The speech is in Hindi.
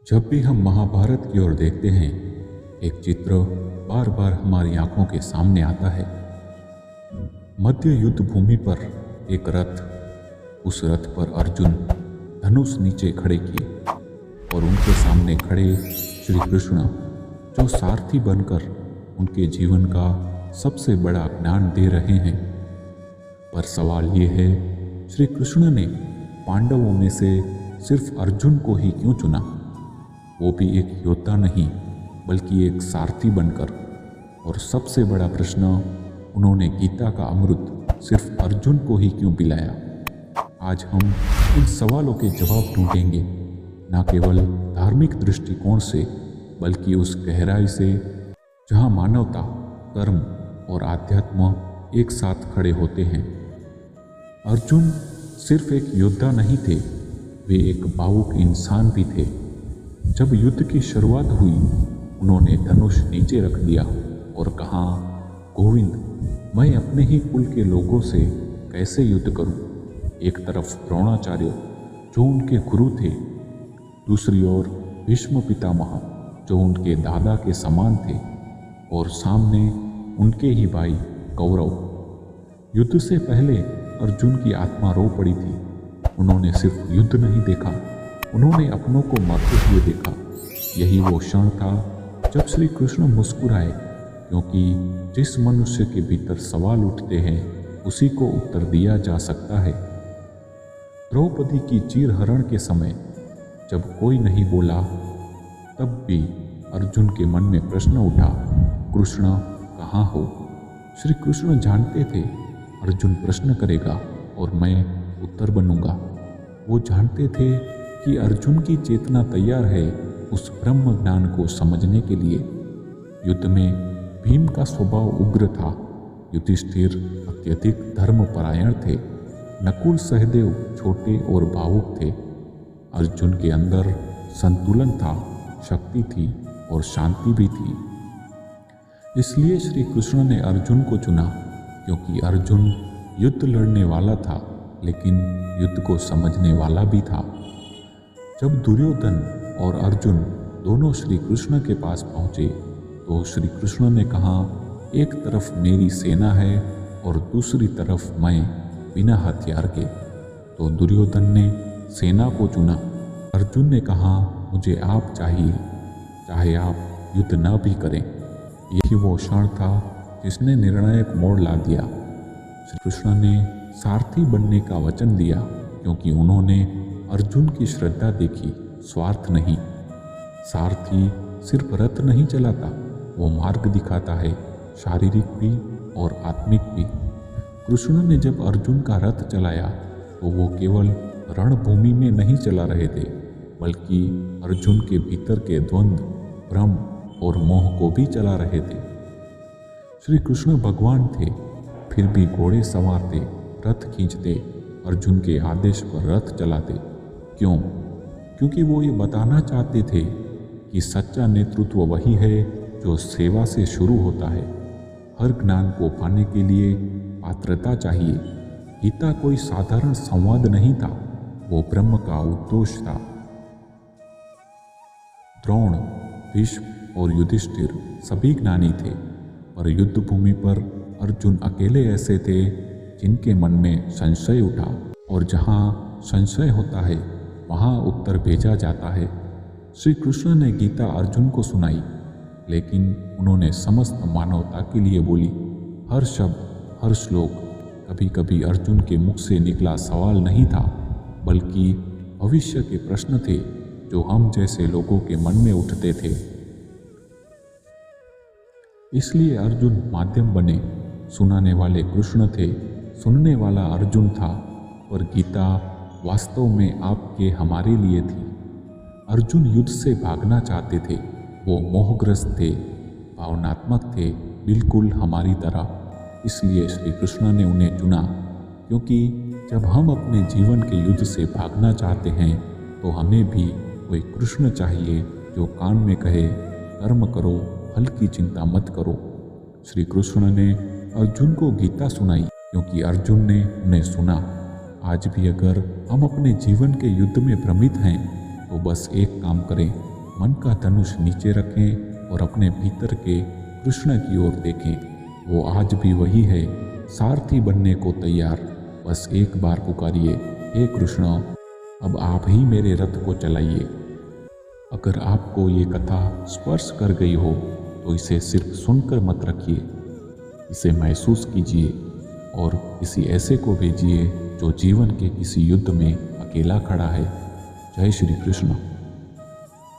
जब भी हम महाभारत की ओर देखते हैं, एक चित्र बार बार हमारी आंखों के सामने आता है। मध्य युद्ध भूमि पर एक रथ, उस रथ पर अर्जुन धनुष नीचे खड़े किए और उनके सामने खड़े श्री कृष्ण, जो सारथी बनकर उनके जीवन का सबसे बड़ा ज्ञान दे रहे हैं। पर सवाल ये है, श्री कृष्ण ने पांडवों में से सिर्फ अर्जुन को ही क्यों चुना? वो भी एक योद्धा नहीं बल्कि एक सारथी बनकर। और सबसे बड़ा प्रश्न, उन्होंने गीता का अमृत सिर्फ अर्जुन को ही क्यों पिलाया? आज हम इन सवालों के जवाब ढूंढेंगे, न केवल धार्मिक दृष्टिकोण से बल्कि उस गहराई से जहाँ मानवता, कर्म और आध्यात्म एक साथ खड़े होते हैं। अर्जुन सिर्फ एक योद्धा नहीं थे, वे एक भावुक इंसान भी थे। जब युद्ध की शुरुआत हुई, उन्होंने धनुष नीचे रख दिया और कहा, गोविंद, मैं अपने ही कुल के लोगों से कैसे युद्ध करूं? एक तरफ द्रोणाचार्य जो उनके गुरु थे, दूसरी ओर भीष्म पितामह जो उनके दादा के समान थे, और सामने उनके ही भाई कौरव। युद्ध से पहले अर्जुन की आत्मा रो पड़ी थी। उन्होंने सिर्फ युद्ध नहीं देखा, उन्होंने अपनों को मरते हुए देखा। यही वो क्षण था जब श्री कृष्ण मुस्कुराए, क्योंकि जिस मनुष्य के भीतर सवाल उठते हैं उसी को उत्तर दिया जा सकता है। द्रौपदी की चीरहरण के समय जब कोई नहीं बोला, तब भी अर्जुन के मन में प्रश्न उठा, कृष्ण कहाँ हो? श्री कृष्ण जानते थे अर्जुन प्रश्न करेगा और मैं उत्तर बनूंगा। वो जानते थे कि अर्जुन की चेतना तैयार है उस ब्रह्म ज्ञान को समझने के लिए। युद्ध में भीम का स्वभाव उग्र था, युधिष्ठिर अत्यधिक धर्मपरायण थे, नकुल सहदेव छोटे और भावुक थे। अर्जुन के अंदर संतुलन था, शक्ति थी और शांति भी थी। इसलिए श्री कृष्ण ने अर्जुन को चुना, क्योंकि अर्जुन युद्ध लड़ने वाला था लेकिन युद्ध को समझने वाला भी था। जब दुर्योधन और अर्जुन दोनों श्री कृष्ण के पास पहुंचे तो श्री कृष्ण ने कहा, एक तरफ मेरी सेना है और दूसरी तरफ मैं बिना हथियार के। तो दुर्योधन ने सेना को चुना। अर्जुन ने कहा, मुझे आप चाहिए, चाहे आप युद्ध न भी करें। यही वो क्षण था जिसने निर्णायक मोड़ ला दिया। श्री कृष्ण ने सारथी बनने का वचन दिया, क्योंकि उन्होंने अर्जुन की श्रद्धा देखी, स्वार्थ नहीं। सारथी सिर्फ रथ नहीं चलाता, वो मार्ग दिखाता है, शारीरिक भी और आत्मिक भी। कृष्ण ने जब अर्जुन का रथ चलाया तो वो केवल रणभूमि में नहीं चला रहे थे, बल्कि अर्जुन के भीतर के द्वंद्व, भ्रम और मोह को भी चला रहे थे। श्री कृष्ण भगवान थे, फिर भी घोड़े संवारते, रथ खींचते, अर्जुन के आदेश पर रथ चलाते। क्यों? क्योंकि वो ये बताना चाहते थे कि सच्चा नेतृत्व वही है जो सेवा से शुरू होता है। हर ज्ञान को पाने के लिए पात्रता चाहिए। गीता कोई साधारण संवाद नहीं था, वो ब्रह्म का उद्घोष था। द्रोण, भीष्म और युधिष्ठिर सभी ज्ञानी थे, पर युद्ध भूमि पर अर्जुन अकेले ऐसे थे जिनके मन में संशय उठा, और जहाँ संशय होता है वहाँ उत्तर भेजा जाता है। श्री कृष्ण ने गीता अर्जुन को सुनाई, लेकिन उन्होंने समस्त मानवता के लिए बोली। हर शब्द, हर श्लोक कभी कभी अर्जुन के मुख से निकला सवाल नहीं था, बल्कि भविष्य के प्रश्न थे जो हम जैसे लोगों के मन में उठते थे। इसलिए अर्जुन माध्यम बने। सुनाने वाले कृष्ण थे, सुनने वाला अर्जुन था, पर गीता वास्तव में आपके हमारे लिए थी। अर्जुन युद्ध से भागना चाहते थे, वो मोहग्रस्त थे, भावनात्मक थे, बिल्कुल हमारी तरह। इसलिए श्री कृष्ण ने उन्हें चुना, क्योंकि जब हम अपने जीवन के युद्ध से भागना चाहते हैं तो हमें भी कोई कृष्ण चाहिए जो कान में कहे, कर्म करो, फल की चिंता मत करो। श्री कृष्ण ने अर्जुन को गीता सुनाई, क्योंकि अर्जुन ने उन्हें सुना। आज भी अगर हम अपने जीवन के युद्ध में भ्रमित हैं तो बस एक काम करें, मन का धनुष नीचे रखें और अपने भीतर के कृष्ण की ओर देखें। वो आज भी वही है, सारथी बनने को तैयार। बस एक बार पुकारिए, हे कृष्ण, अब आप ही मेरे रथ को चलाइए। अगर आपको ये कथा स्पर्श कर गई हो तो इसे सिर्फ सुनकर मत रखिए, इसे महसूस कीजिए और किसी ऐसे को भेजिए जो जीवन के किसी युद्ध में अकेला खड़ा है। जय श्री कृष्ण।